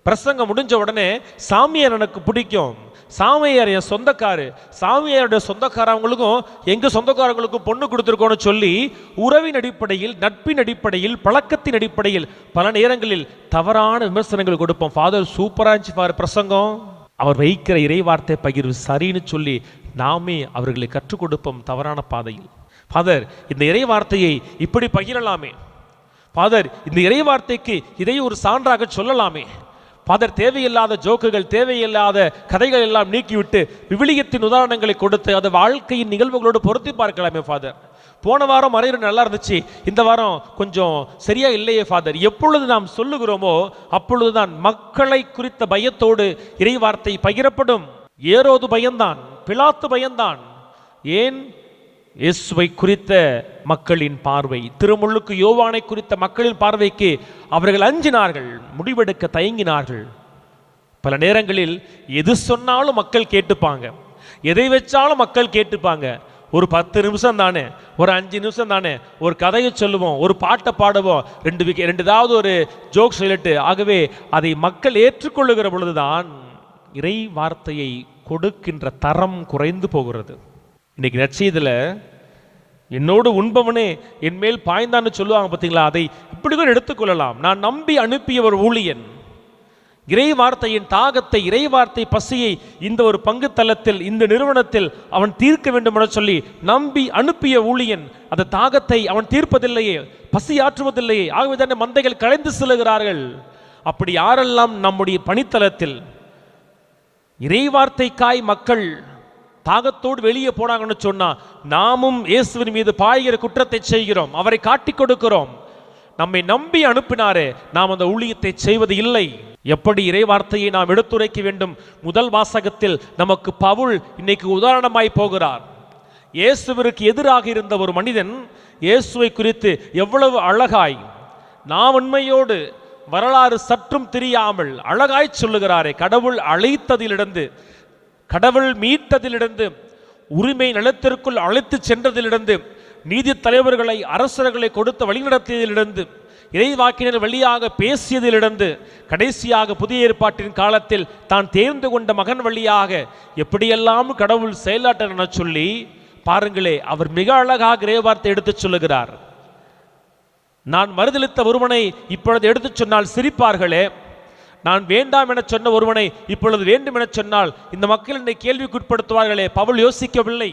பிரசங்கம் முடிஞ்ச உடனே சாமியார் எனக்கு பிடிக்கும், சாமியார் என் சொந்தக்காரு, சாமியாருடைய சொந்தக்காரவங்களுக்கும் எங்க சொந்தக்காரங்களுக்கும் பொண்ணு கொடுத்துருக்கோன்னு சொல்லி உறவின் அடிப்படையில், நட்பின் அடிப்படையில், பழக்கத்தின் அடிப்படையில் பல நேரங்களில் தவறான விமர்சனங்கள் கொடுப்போம். ஃபாதர் சூப்பரா இருந்துச்சு ஃபாதர் பிரசங்கம், அவர் வைக்கிற இறைவார்த்தை பகிர்வு சரின்னு சொல்லி நாமே அவர்களை கற்றுக் கொடுப்போம் தவறான பாதையில். ஃபாதர், இந்த இறைவார்த்தையை இப்படி பகிரலாமே, ஃபாதர் இந்த இறைவார்த்தைக்கு இதை ஒரு சான்றாக சொல்லலாமே, ஃபாதர் தேவையில்லாத ஜோக்குகள், தேவையில்லாத கதைகள் எல்லாம் நீக்கிவிட்டு விவிலியத்தின் உதாரணங்களை கொடுத்து அதை வாழ்க்கையின் நிகழ்வுகளோடு பொருத்தி பார்க்கலாமே ஃபாதர். போன வாரம் மறைவு நல்லா இருந்துச்சு, இந்த வாரம் கொஞ்சம் சரியா இல்லையே ஃபாதர். எப்பொழுது நாம் சொல்லுகிறோமோ அப்பொழுதுதான் மக்களை குறித்த பயத்தோடு இறைவார்த்தை பகிரப்படும். ஏரோது பயந்தான், பிலாத்து பயந்தான். ஏன்? இயேசுவை குறித்த மக்களின் பார்வை, திருமுழுக்கு யோவானை குறித்த மக்களின் பார்வைக்கு அவர்கள் அஞ்சினார்கள், முடிவெடுக்க தயங்கினார்கள். பல நேரங்களில் எது சொன்னாலும் மக்கள் கேட்டுப்பாங்க, எதை வச்சாலும் மக்கள் கேட்டுப்பாங்க. ஒரு 10 நிமிஷம் தானே, ஒரு 5 நிமிஷம் தானே, ஒரு கதையை சொல்லுவோம், ஒரு பாட்டை பாடுவோம், ரெண்டு ஒரு ஜோக் சொல்லிட்டு, ஆகவே அதை மக்கள் ஏற்றுக்கொள்ளுகிற பொழுதுதான் இறை வார்த்தையை கொடுக்கின்ற தரம் குறைந்து போகிறது. இன்னைக்கு நற்செய்தியில் என்னோடு உண்பவனே என் மேல் பாய்ந்தான்னு சொல்லுவாங்க பார்த்தீங்களா, அதை இப்படி கூட எடுத்துக்கொள்ளலாம். நான் நம்பி அனுப்பிய ஒரு ஊழியன் இறை வார்த்தையின் தாகத்தை, இறை வார்த்தை பசியை இந்த ஒரு பங்கு தளத்தில், இந்த நிறுவனத்தில் அவன் தீர்க்க வேண்டும் என சொல்லி நம்பி அனுப்பிய ஊழியன் அந்த தாகத்தை அவன் தீர்ப்பதில்லையே, பசி ஆற்றுவதில்லையே. ஆகவே தானே மந்தைகள் கலைந்து செல்லுகிறார்கள். அப்படி யாரெல்லாம் நம்முடைய பணித்தளத்தில் இறை வார்த்தைக்காய் மக்கள் தாகத்தோடு வெளியே போனாங்கன்னு சொன்னா, நாமும் இயேசுவின் மீது பாய்கிற குற்றத்தை செய்கிறோம், அவரை காட்டி கொடுக்கிறோம். நம்மை நம்பி அனுப்பினாரே, நாம் அந்த ஊழியத்தை செய்வது இல்லை. எப்படி இறை வார்த்தையை நாம் எடுத்துரைக்க வேண்டும்? முதல் வாசகத்தில் நமக்கு பவுல் இன்னைக்கு உதாரணமாய் போகிறார். இயேசுவிற்கு எதிராக இருந்த ஒரு மனிதன் இயேசுவை குறித்து எவ்வளவு அழகாய், நாம் உண்மையோடு வரலாறு சற்றும் தெரியாமல் அழகாய் சொல்லுகிறாரே. கடவுள் அழைத்ததிலிருந்து, கடவுள் மீட்டதிலிருந்து, உரிமை நிலத்திற்குள் அழைத்து சென்றதிலிருந்து, நீதி தலைவர்களை அரசர்களை கொடுத்து வழிநடத்தியதிலிருந்து, இறைவாக்கினர் வழியாக பேசியதிலிருந்து, கடைசியாக புதிய ஏற்பாட்டின் காலத்தில் தான் தேர்ந்து கொண்ட மகன் வழியாக எப்படியெல்லாம் கடவுள் செயலாற்றார் என சொல்லி பாருங்களே. அவர் மிக அழகாக இறைவார்த்தை எடுத்துச் சொல்லுகிறார். நான் மறுதளித்த ஒருவனை இப்பொழுது எடுத்துச் சொன்னால் சிரிப்பார்களே, நான் வேண்டாம் என சொன்ன ஒருவனை இப்பொழுது வேண்டும் என சொன்னால் இந்த மக்கள் என்னை கேள்விக்குட்படுத்துவார்களே. பவுல் யோசிக்கவில்லை.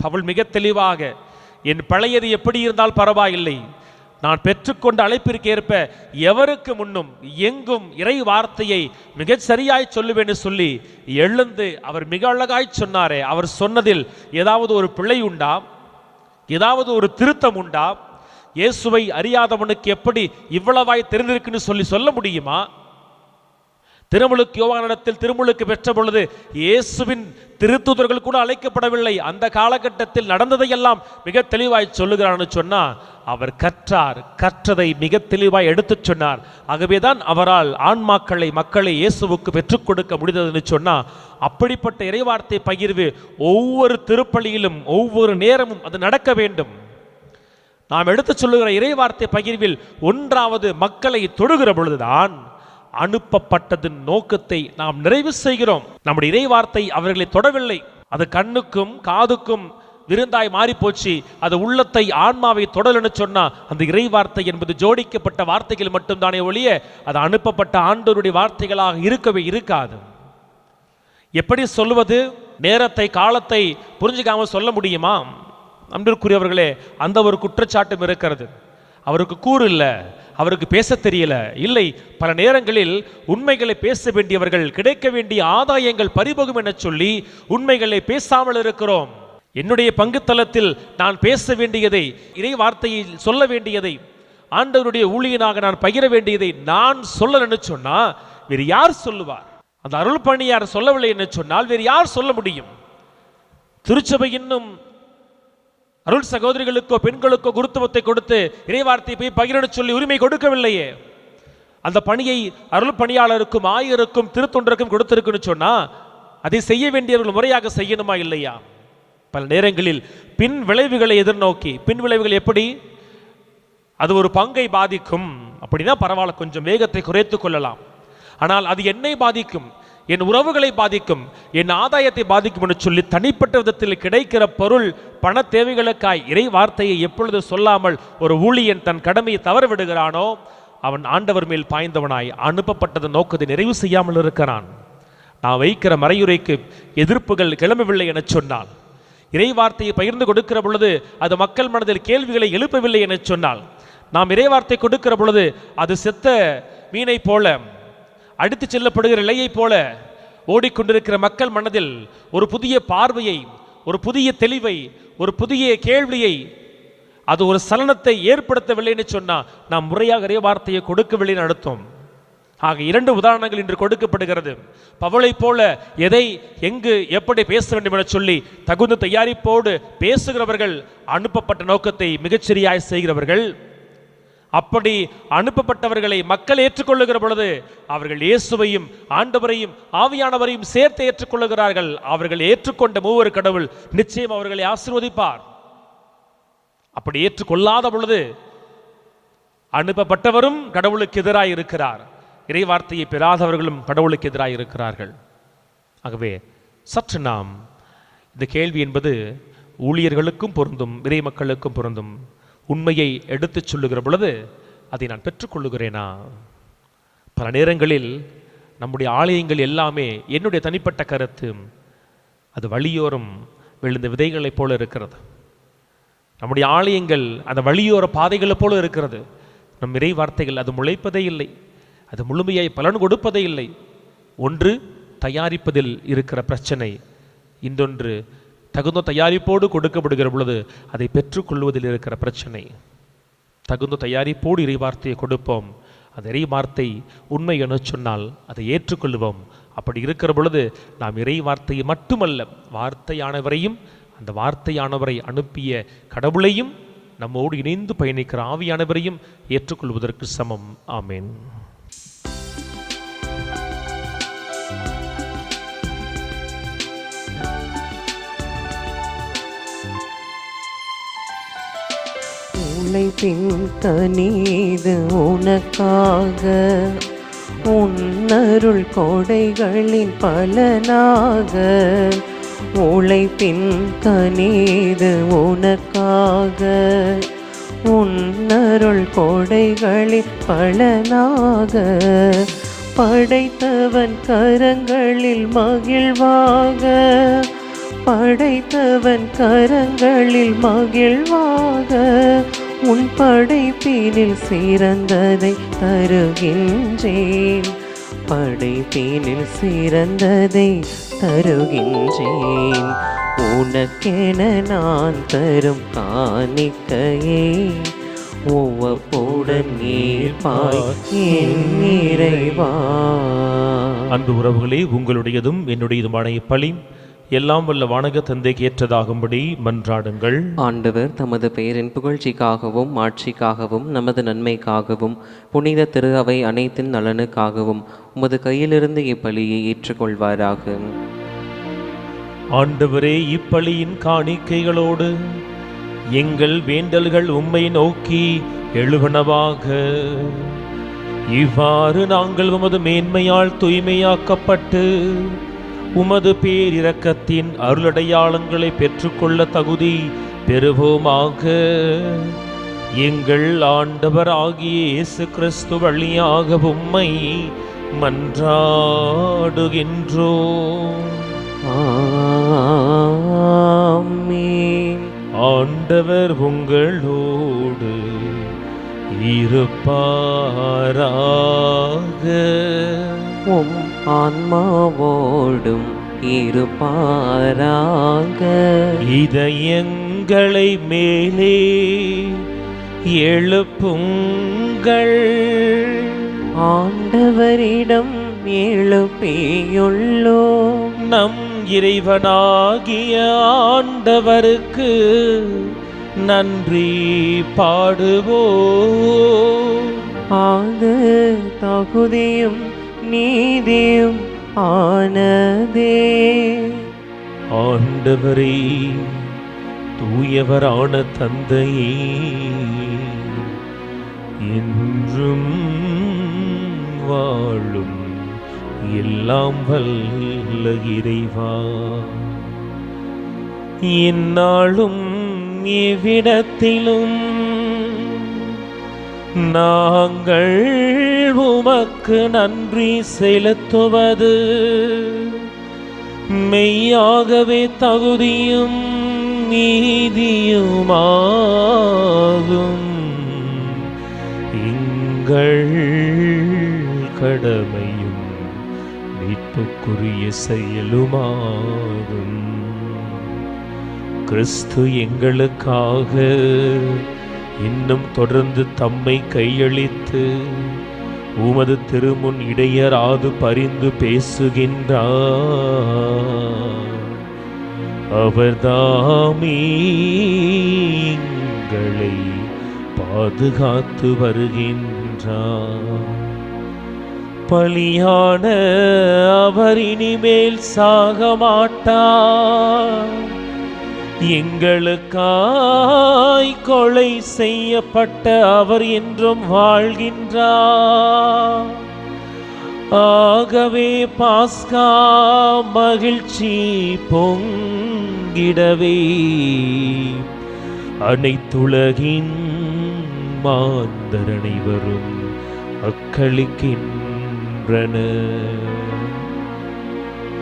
பவுல் மிக தெளிவாக, என் பழையது எப்படி இருந்தால் பரவாயில்லை, நான் பெற்றுக்கொண்ட அழைப்பிற்கு ஏற்ப எவருக்கு முன்னும் எங்கும் இறை வார்த்தையை மிக சரியாய் சொல்லுவேன்னு சொல்லி எழுந்து அவர் மிக அழகாய் சொன்னாரே. அவர் சொன்னதில் ஏதாவது ஒரு பிழை உண்டா? ஏதாவது ஒரு திருத்தம் உண்டா? இயேசுவை அறியாதவனுக்கு எப்படி இவ்வளவாய் தெரிந்திருக்குன்னு சொல்ல முடியுமா? திருமுழுக்கு யோவானிடத்தில் திருமுழுக்கு பெற்ற பொழுது இயேசுவின் திருத்தூதர்கள் கூட அழைக்கப்படவில்லை. அந்த காலகட்டத்தில் நடந்ததையெல்லாம் மிக தெளிவாய் சொல்லுகிறான்னு சொன்னா, அவர் கற்றார், கற்றதை மிக தெளிவாய் எடுத்து சொன்னார். ஆகவேதான் அவரால் மக்களை இயேசுவுக்கு பெற்றுக் கொடுக்க முடிந்ததுன்னு சொன்னா, அப்படிப்பட்ட இறைவார்த்தை பகிர்வு ஒவ்வொரு திருப்பலியிலும் ஒவ்வொரு நேரமும் அது நடக்க வேண்டும். நாம் எடுத்து சொல்லுகிற இறைவார்த்தை பகிர்வில் ஒன்றாவது மக்களை தொடுகிற பொழுதுதான் அனுப்பப்பட்டதின் நோக்கத்தை நாம் நிறைவு செய்கிறோம். நம்முடைய இறைவார்த்தை அவர்களை தொடவில்லை, அது கண்ணுக்கும் காதுக்கும் விருந்தாய் மாறி போச்சு. அது உள்ளத்தை, ஆன்மாவை தொடலன்னு சொன்னா, அந்த இறைவார்த்தை என்பது ஜோடிக்கப்பட்ட வார்த்தைகள் மட்டும்தானே ஒழிய அது அனுப்பப்பட்ட ஆண்டவருடைய வார்த்தைகளாக இருக்கவே இருக்காது. எப்படி சொல்லுவது? நேரத்தை, காலத்தை புரிஞ்சுக்காம சொல்ல முடியுமா? அன்பிற்குரியவர்களே, அந்த ஒரு குற்றச்சாட்டும் இருக்கிறது. அவருக்கு கூறு இல்லை, அவருக்கு பேச தெரியல. இல்லை, பல நேரங்களில் உண்மைகளை பேச வேண்டியவர்கள், கிடைக்க வேண்டிய ஆதாயங்கள் பறிபோகும் என சொல்லி உண்மைகளை பேசாமல் இருக்கிறோம். என்னுடைய பங்கு தளத்தில் நான் பேச வேண்டியதை, இறை வார்த்தையை சொல்ல வேண்டியதை, ஆண்டவருடைய ஊழியனாக நான் பகிர வேண்டியதை நான் சொல்லணும்னு சொன்னா வேறு யார் சொல்லுவார்? அந்த அருள் பணியார் சொல்லவில்லை என்று சொன்னால் வேறு யார் சொல்ல முடியும்? திருச்சபை இன்னும் அருள் சகோதரிகளுக்கோ பெண்களுக்கோ குருத்துவத்தை கொடுத்து இறைவார்த்தை போய் பகிர சொல்லி உரிமை கொடுக்கவில்லையே. அந்த பணியை அருள் பணியாளருக்கும் ஆயருக்கும் திருத்தொண்டருக்கும் கொடுத்திருக்குன்னு சொன்னா அதை செய்ய வேண்டியவர்கள் முறையாக செய்யணுமா இல்லையா? பல நேரங்களில் பின் விளைவுகளை எதிர்நோக்கி, பின் விளைவுகள் எப்படி? அது ஒரு பங்கை பாதிக்கும் அப்படின்னா பரவாயில்ல, கொஞ்சம் வேகத்தை குறைத்துக் கொள்ளலாம். ஆனால் அது என்னை பாதிக்கும், என் உறவுகளை பாதிக்கும், என் ஆதாயத்தை பாதிக்கும் என்று சொல்லி தனிப்பட்ட விதத்தில் கிடைக்கிற பொருள், பண தேவைகளுக்காய் இறை வார்த்தையை எப்பொழுது சொல்லாமல் ஒரு ஊழியன் தன் கடமையை தவற விடுகிறானோ அவன் ஆண்டவர் மேல் பாய்ந்தவனாய் அனுப்பப்பட்டது நோக்கத்தை நிறைவு செய்யாமல் இருக்கிறான். நான் வைக்கிற மறையுரைக்கு எதிர்ப்புகள் கிளம்பவில்லை என சொன்னால், இறைவார்த்தையை பகிர்ந்து கொடுக்கிற பொழுது அது மக்கள் மனதில் கேள்விகளை எழுப்பவில்லை என சொன்னால், நாம் இறைவார்த்தை கொடுக்கிற பொழுது அது செத்த மீனை போல, அடித்து செல்லப்படுகிற இலையை போல ஓடிக்கொண்டிருக்கிற மக்கள் மனதில் ஒரு புதிய பார்வையை, ஒரு புதிய தெளிவை, ஒரு புதிய கேள்வியை, அது ஒரு சலனத்தை ஏற்படுத்தவில்லைன்னு சொன்னால் நாம் முறையாக இறைவார்த்தையை கொடுக்கவில்லைன்னு அர்த்தம். ஆக 2 உதாரணங்கள் இன்று கொடுக்கப்படுகிறது. பவுலை போல எதை எங்கு எப்படி பேச வேண்டும் என சொல்லி தகுந்த தயாரிப்போடு பேசுகிறவர்கள் அனுப்பப்பட்ட நோக்கத்தை மிகச்சரியாய் செய்கிறவர்கள். அப்படி அனுப்பப்பட்டவர்களை மக்கள் ஏற்றுக்கொள்ளுகிற பொழுது அவர்கள் இயேசுவையும் ஆண்டவரையும் ஆவியானவரையும் சேர்த்து ஏற்றுக்கொள்ளுகிறார்கள். அவர்கள் ஏற்றுக்கொண்ட மூவர் கடவுள் நிச்சயம் அவர்களை ஆசீர்வதிப்பார். அப்படி ஏற்றுக்கொள்ளாத பொழுது அனுப்பப்பட்டவரும் கடவுளுக்கு எதிராக இருக்கிறார், இறைவார்த்தையை பெறாதவர்களும் கடவுளுக்கு எதிராக இருக்கிறார்கள். ஆகவே சற்று நாம் இந்த கேள்வி என்பது ஊழியர்களுக்கும் பொருந்தும், இறை மக்களுக்கும் பொருந்தும். உண்மையை எடுத்துச் சொல்லுகிற பொழுது அதை நான் பெற்றுக்கொள்ளுகிறேனா? பல நேரங்களில் நம்முடைய ஆலயங்கள் எல்லாமே, என்னுடைய தனிப்பட்ட கருத்து, அது வழியோரம் விழுந்த விதைகளைப் போல இருக்கிறது. நம்முடைய ஆலயங்கள் அந்த வழியோர பாதைகளைப் போல இருக்கிறது. நம் இறை வார்த்தைகள் அது முளைப்பதே இல்லை, அது முழுமையாய் பலன் கொடுப்பதே இல்லை. ஒன்று தயாரிப்பதில் இருக்கிற பிரச்சனை, இன்னொன்று தகுந்த தயாரிப்போடு கொடுக்கப்படுகிற பொழுது அதை பெற்றுக்கொள்வதில் இருக்கிற பிரச்சனை. தகுந்த தயாரிப்போடு இறைவார்த்தையை கொடுப்போம், அந்த இறைவார்த்தை உண்மை என சொன்னால் அதை ஏற்றுக்கொள்வோம். அப்படி இருக்கிற பொழுது நாம் இறைவார்த்தையை மட்டுமல்ல, வார்த்தையானவரையும் அந்த வார்த்தையானவரை அனுப்பிய கடவுளையும் நம்மோடு இணைந்து பயணிக்கிற ஆவியானவரையும் ஏற்றுக்கொள்வதற்கு சமம். ஆமேன். உழைப்பின் கனிது உனக்காக, உன்னருள் கொடைகளின் பலனாக. உழைப்பின் கனிது உனக்காக, உன்னருள் கொடைகளின் பலனாக. படைத்தவன் கரங்களில் மகிழ்வாக, படைத்தவன் கரங்களில் மகிழ்வாக. உன் படைப்பினில் சிறந்ததை தருகின்றேன், படைப்பினில் சிறந்ததை தருகின்றேன். உனக்கென நான் தரும் காணிக்கையே உவப்புடன் ஏற்பாய் என் இறைவா. அன்பு உறவுகளே, உங்களுடையதும் என்னுடையதுமான இப்பலி எல்லாம் வல்ல வானக தந்தைக்கு ஏற்றதாகும்படி மன்றாடுங்கள். ஆண்டவர் தமது பெயரின் புகழ்ச்சிக்காகவும் ஆட்சிக்காகவும் நமது நன்மைக்காகவும் புனித திரு அவை அனைத்தின் நலனுக்காகவும் உமது கையிலிருந்து இப்பலியை ஏற்றுக்கொள்வாராக. ஆண்டவரே, இப்பலியின் காணிக்கைகளோடு எங்கள் வேண்டல்கள் உம்மை நோக்கி எழுவனவாக. இவ்வாறு நாங்கள் உமது மேன்மையால் தூய்மையாக்கப்பட்டு உமது பேரிரக்கத்தின் அருளடையாளங்களை பெற்றுக்கொள்ள தகுதி பெறுவோமாக. எங்கள் ஆண்டவர் ஆகிய இயேசு கிறிஸ்து வழியாக உம்மை மன்றாடுகின்றோம். ஆமென். ஆண்டவர் உங்களோடு இருப்பாராக. உம் ஆன்மாவோடும் இருப்பாராக. இதயங்களை மேலே எழுப்புங்கள், ஆண்டவரிடம் எழுப்பியுள்ளோம். நம் இறைவனாகிய ஆண்டவருக்கு நன்றி பாடுவோம். அது தகுதியும் நீதியும் ஆனதே. ஆண்டவரே, தூயவரான தந்தையே, என்றும் வாழும் எல்லாம் வல்ல இறைவா, இந்நாளும் இவ்விடத்திலும் நாங்கள் உமக்கு நன்றி செலுத்துவது மெய்யாகவே தகுதியும் நீதியுமாகும். எங்கள் கடமையும் மீட்புக்குரிய செயலுமாகும். கிறிஸ்து எங்களுக்காக இன்னும் தொடர்ந்து தம்மை கையளித்து உமது திருமுன் இடையராது பரிந்து பேசுகின்றார். அவர்தாமே எங்களை பாதுகாத்து வருகின்றார். பலியான அவர் இனிமேல் சாக மாட்டார். எங்களுக்காய் கொலை செய்யப்பட்ட அவர் என்றும் வாழ்கின்றார். ஆகவே பாஸ்கா மகிழ்ச்சி பொங்கிடவே அனைத்துலகின் மாந்தர் அனைவரும் அக்களிக்கின்றனர்.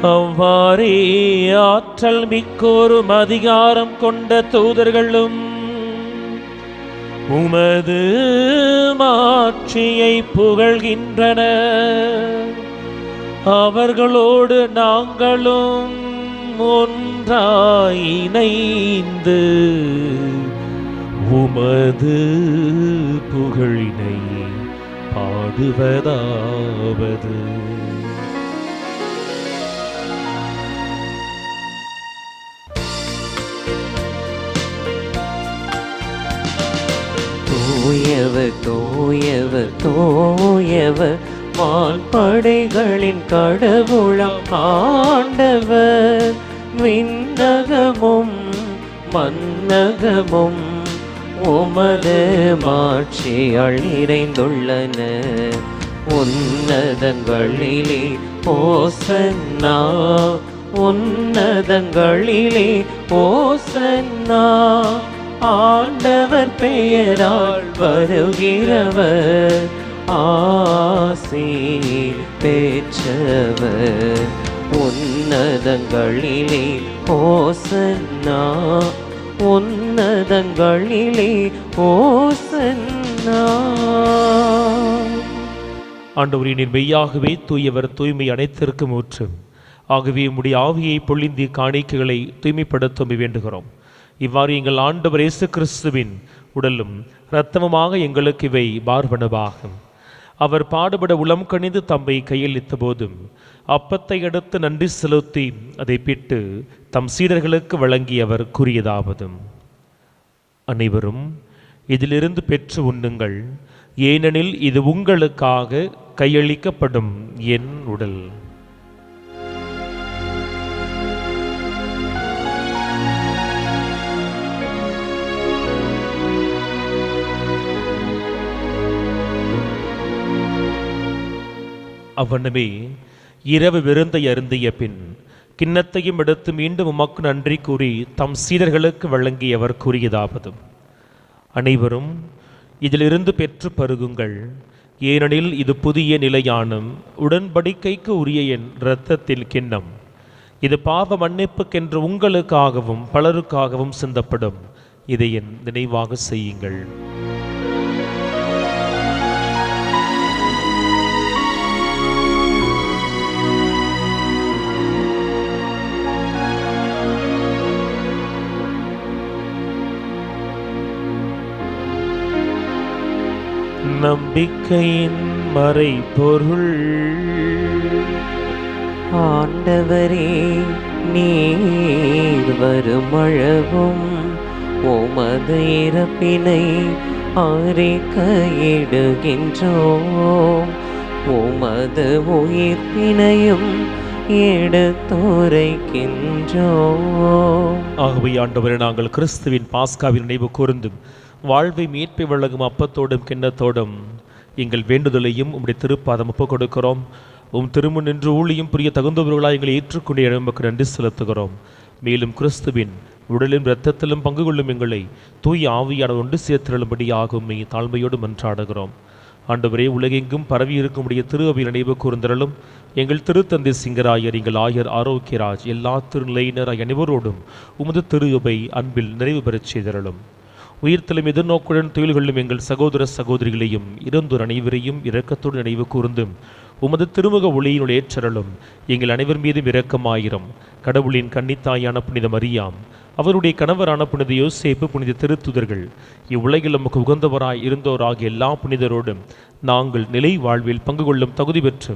அவ்வாறே ஆற்றல் மிக்கோரும் அதிகாரம் கொண்ட தூதர்களும் உமது மாட்சியை புகழ்கின்றனர். அவர்களோடு நாங்களும் ஒன்றாய் இணைந்து உமது புகழினை பாடுவதாவது. தூயவர் தூயவர் தூயவர் வான்படைகளின் கடவுளாம் ஆண்டவர். விண்ணகமும் மன்னகமும் உமது மாட்சியால் நிறைந்துள்ளன. உன்னதங்களிலே ஓசன்னா, உன்னதங்களிலே ஓசன்னா. ஆண்டவர் பெயரால் வருகிறவர் ஆசி பெற்றவர். உன்னதங்களிலே ஓசன்னா, உன்னதங்களிலே ஓசன்னா. ஆண்டவரே, நீர் மெய்யாகவே தூயவர், தூய்மை அனைத்திற்கும் ஊற்று. ஆகவே உம்முடைய ஆவியை பொழிந்தி காணிக்கைகளை தூய்மைப்படுத்த வேண்டுகிறோம். இவ்வாறு எங்கள் ஆண்டவர் இயேசு கிறிஸ்துவின் உடலும் இரத்தமுமாக எங்களுக்கு இவை மார்பனவாகும். அவர் பாடுபட உளம் கனிந்து தம்மை கையளித்த போதும் அப்பத்தை எடுத்து நன்றி செலுத்தி அதை பிட்டு தம் சீடர்களுக்கு வழங்கி அவர் கூறியதாவதும், அனைவரும் இதிலிருந்து பெற்று உண்ணுங்கள், ஏனெனில் இது உங்களுக்காக கையளிக்கப்படும் என் உடல். அவ்வண்ணமே இரவு விருந்தை அருந்திய பின் கிண்ணத்தையும் எடுத்து மீண்டும் உமக்கு நன்றி கூறி தம் சீடர்களுக்கு வழங்கி அவர் கூறியதாவது, அனைவரும் இதிலிருந்து பெற்று பருகுங்கள், ஏனெனில் இது புதிய நிலையான உடன்படிக்கைக்கு உரிய என் இரத்தத்தில் கிண்ணம். இது பாவ மன்னிப்புக்கென்று உங்களுக்காகவும் பலருக்காகவும் சிந்தப்படும். இதை என் நினைவாக செய்யுங்கள். நம்பிக்கையின் மறைபொருள். ஆண்டவரே, நீர் வருமளவும் உமது இறப்பினை அறிக்கையிடுகின்றோம், உமது உயிர்ப்பினையும் எடுத்துரைக்கின்றோம். ஆகவே ஆண்டவரே, நாங்கள் கிறிஸ்துவின் பாஸ்காவின் நினைவு கூர்ந்தும் வாழ்வை மீட்பை வழங்கும் அப்பத்தோடும் கிண்ணத்தோடும் எங்கள் வேண்டுதலையும் உம்முடைய திருப்பாதம் ஒப்புக் கொடுக்கிறோம். உம் திருமுன் நின்று ஊழியும் புரிய தகுந்தவர்களாக எங்களை ஏற்றுக்கொண்டு நமக்கு நன்றி செலுத்துகிறோம். மேலும் கிறிஸ்துவின் உடலிலும் இரத்தத்திலும் பங்கு கொள்ளும் எங்களை தூய் ஆவியான ஒன்று சேர்த்திருளும்படி ஆகும் தாழ்மையோடு மன்றாடுகிறோம். ஆண்டவரே, உலகெங்கும் பரவி இருக்கும்படிய திரு அவையில் நினைவு கூர்ந்தருளும். எங்கள் திருத்தந்தை சிங்கராயர், எங்கள் ஆயர் ஆரோக்கியராஜ், எல்லா திருநிலையினர் அனைவரோடும் உமது திரு அவை அன்பில் நிறைவு பெறச் செய்தருளும். உயிர்த்தலும் எதிர்நோக்குடன் துயில் கொள்ளும் எங்கள் சகோதர சகோதரிகளையும் இறந்தோர் அனைவரையும் இரக்கத்தோடு நினைவு கூர்ந்தும் உமது திருமுக ஒளியினுடைய ஏற்றருளும். எங்கள் அனைவர் மீதும் இரக்கமாயிரம். கடவுளின் கன்னித்தாயான புனித மரியாம், அவருடைய கணவரான புனித யோசேப்பு, புனித திருத்துதர்கள், இவ்வுலகில் நமக்கு உகந்தவராய் இருந்தோராகிய எல்லா புனிதரோடும் நாங்கள் நிலை வாழ்வில் பங்கு கொள்ளும் தகுதி பெற்று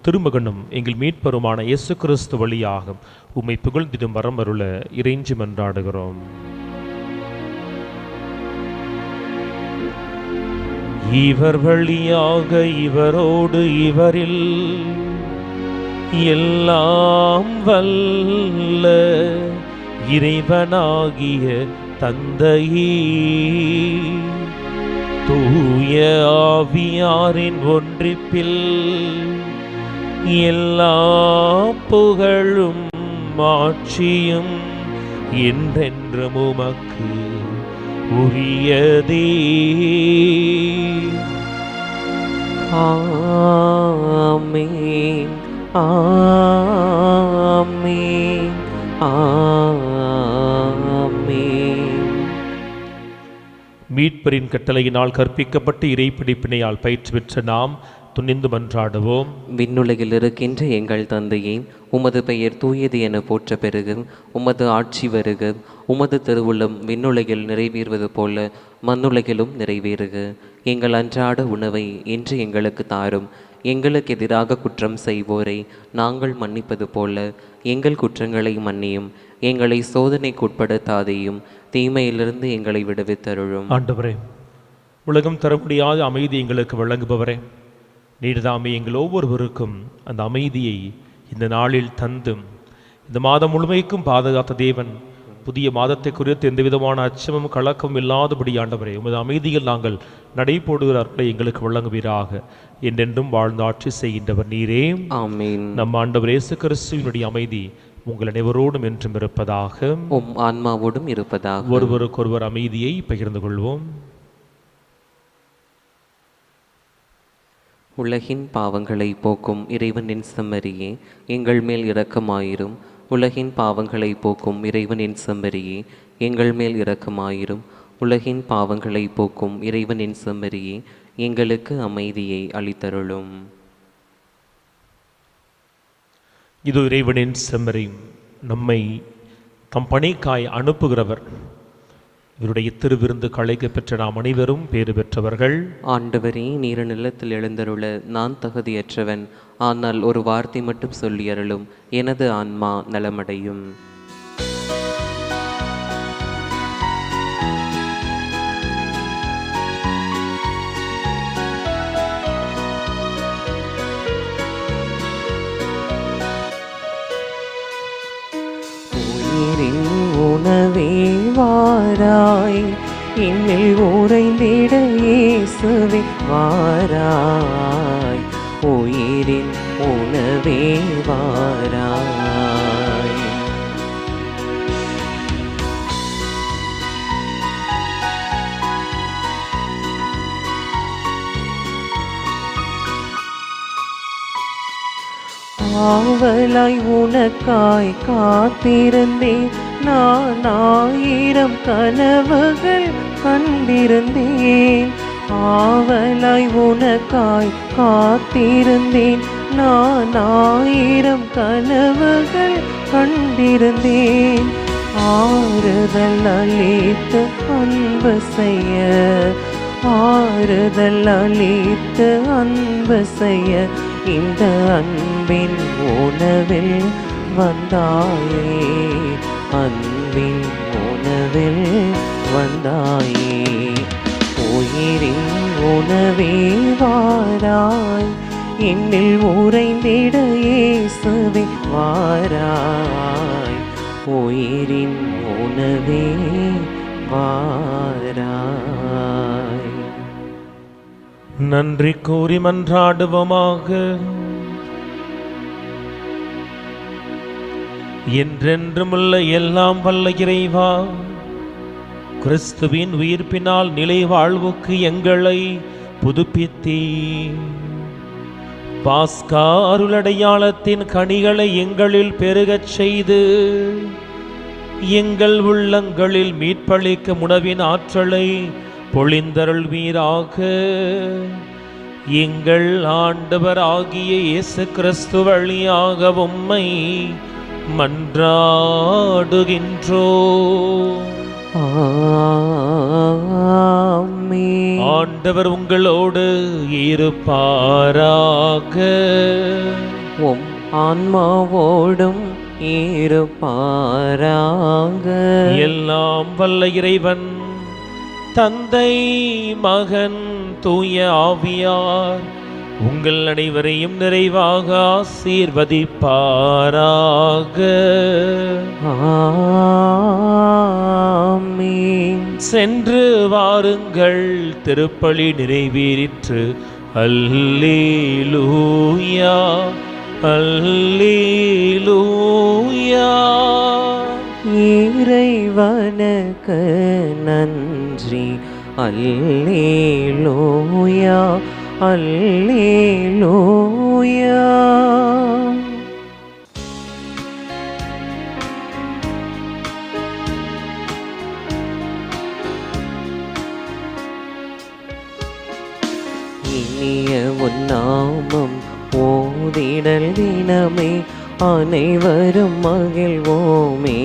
திருமகனும் எங்கள் மீட்பருமான இயேசு கிறிஸ்து வழியாக உம்மை புகழ்ந்திடும் வரம் அருள இறைஞ்சி மன்றாடுகிறோம். இவர் வழியாக, இவரோடு, இவரில் எல்லாம் வல்ல இறைவனாகிய தந்தையே, தூய ஆவியாரின் ஒன்றிப்பில் எல்லா புகழும் ஆட்சியும் என்றென்றும் உமக்கு உரியதே. ஆமென், ஆமென், ஆமென். மீட்பரின் கட்டளையினால் கற்பிக்கப்பட்டு இறைப்பிடிப்பினையால் பயிற்சி பெற்ற நாம் துணிந்து மன்றாடுவோம். விண்ணுலகில் இருக்கின்ற எங்கள் தந்தையே, உமது பெயர் தூயது என போற்ற பெருக. உமது ஆட்சி வருக. உமது திருவுள்ளம் விண்ணுலகில் நிறைவேறுவது போல மண்ணுலகிலும் நிறைவேறுக. எங்கள் அன்றாட உணவை இன்று எங்களுக்கு தாரும். எங்களுக்கு எதிராக குற்றம் செய்வோரை நாங்கள் மன்னிப்பது போல எங்கள் குற்றங்களை மன்னியும். எங்களை சோதனைக்கு உட்படுத்தாதையும் தீமையிலிருந்து எங்களை விடுவித்தருளும். ஆண்டவரே, உலகம் தர முடியாத அமைதி எங்களுக்கு வழங்குபவரே, நீர்தாமே எங்கள் ஒவ்வொருவருக்கும் அந்த அமைதியை இந்த நாளில் தந்தும் இந்த மாதம் முழுமைக்கும் பாதுகாத்த தேவன், புதிய மாதத்தை குறித்து எந்த விதமான அச்சமும் கலக்கமும் இல்லாதபடி ஆண்டவரே, உமது அமைதியில் நாங்கள் நடைபோடுகிறார்களை எங்களுக்கு வழங்குவீராக. என்றென்றும் வாழ்ந்து ஆட்சி செய்கின்றவர் நீரே. ஆமென். நம் ஆண்டவர் இயேசு கிறிஸ்துவினுடைய அமைதி உங்கள் அனைவரோடும் என்றும் இருப்பதாக, உம் ஆன்மாவோடும் இருப்பதாக. ஒருவருக்கொருவர் அமைதியை பகிர்ந்து கொள்வோம். உலகின் பாவங்களை போக்கும் இறைவனின் செம்மறியே, எங்கள் மேல் இரக்கமாயிரும். உலகின் பாவங்களை போக்கும் இறைவனின் செம்மறியே, எங்கள் மேல் இரக்கமாயிரும். உலகின் பாவங்களை போக்கும் இறைவனின் செம்மறியே, எங்களுக்கு அமைதியை அளித்தருளும். இது இறைவனின் செம்மறி, நம்மை தம் பணிக்காய் அனுப்புகிறவர். இவருடைய திருவிருந்து களைக்க பெற்ற நாம் அனைவரும் பேறு பெற்றவர்கள். ஆண்டவரே, நீர் நிலத்தில் எழுந்தருள நான் தகுதியற்றவன். ஆனால் ஒரு வார்த்தை மட்டும் சொல்லி அருளும், எனது ஆன்மா நலமடையும். உயிரின் உணவே வாராய், என்னில் உறைந்திட இயேசுவே வாராய். உயிரின் உணவே வாராய். ஆவலாய் உனக்காய் காத்திருந்தேன், நான் 1000 கனவுகள் கண்டிருந்தேன். ஆவலாய் உனக்காய் காத்திருந்தேன், நான் 1000 கனவுகள் கண்டிருந்தேன். ஆறுதல் அளித்து அன்பு செய்ய, ஆறுதல் அளித்து அன்பு செய்ய, இந்த அன்பின் உணவில் வந்தாயே, அன்பின் உணவில் வந்தாயே. உயிரின் உணவே வாராய், என்னில் உறைந்திட இயேசுவே வாராய். உயிரின் உணவே வாராய். நன்றி கூறி மன்றாடுவோமாக. என்றென்றுமுள்ள எல்லாம் வல்ல இறைவா, கிறிஸ்துவின் உயிர்ப்பினால் நிலை வாழ்வுக்கு எங்களை புதுப்பித்தீர். பாஸ்கா அருளடையாளத்தின் கனிகளை எங்களில் பெருகச் செய்து எங்கள் உள்ளங்களில் மீட்பளிக்கும் உணவின் ஆற்றலை பொழிந்தருள்வீராக. எங்கள் ஆண்டவர் ஆகிய இயேசு கிறிஸ்து வழியாக உம்மை மன்றாடுகின்றோம். ஆமென். ஆண்டவர் உங்களோடு இருப்பாராக. உம் ஆன்மாவோடும் இருப்பாராக. எல்லாம் வல்ல இறைவன் தந்தை, மகன், தூய ஆவியார் உங்கள் அனைவரையும் நிறைவாக ஆசீர்வதிப்பாராக. ஆமென். சென்று வாருங்கள், திருப்பலி நிறைவேறிற்று. அல்லேலூயா, அல்லேலூயா. இறைவனுக்கு நன்றி. அல்லேலூயா, அல்லேலூயா. இனிய உன் நாமம் ஓதிடல் தினமே அனைவரும் மகிழ்வோமே.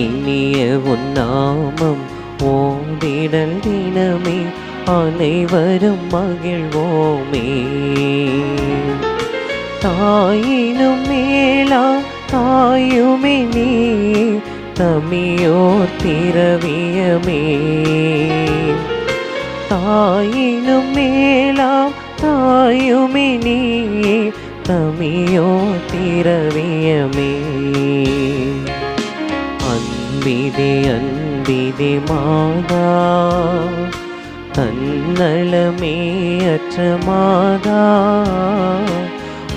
இனிய உன் நாமம் ஓதிடல் தினமே அனைவரும் மகிழ்வோமே. தாயினும் மேலா தாயுமே நீ தமியோர் திரவியமே. தாயினும் மேலாம் தாயுமே நீ தமியோ திரவியமே. அன்பிதே அன்பிதே மாதா, தன்னலமே அற்ற மாதா.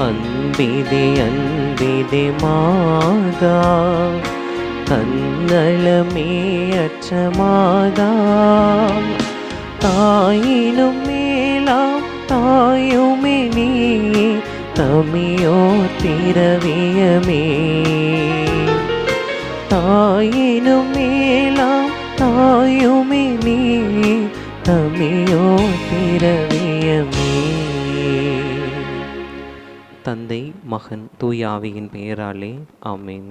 அன்பிதே அன்பிதே மாதா, தன்னலமே அற்ற மாதா. தாயினும் மேலாம் தாயுமே நீ தமியோ திரவியமே. தாயினும் மேலாம் தாயுமே நீ தமியோ திரவியமே. தந்தை, மகன், தூய ஆவியின் பெயராலே ஆமென்.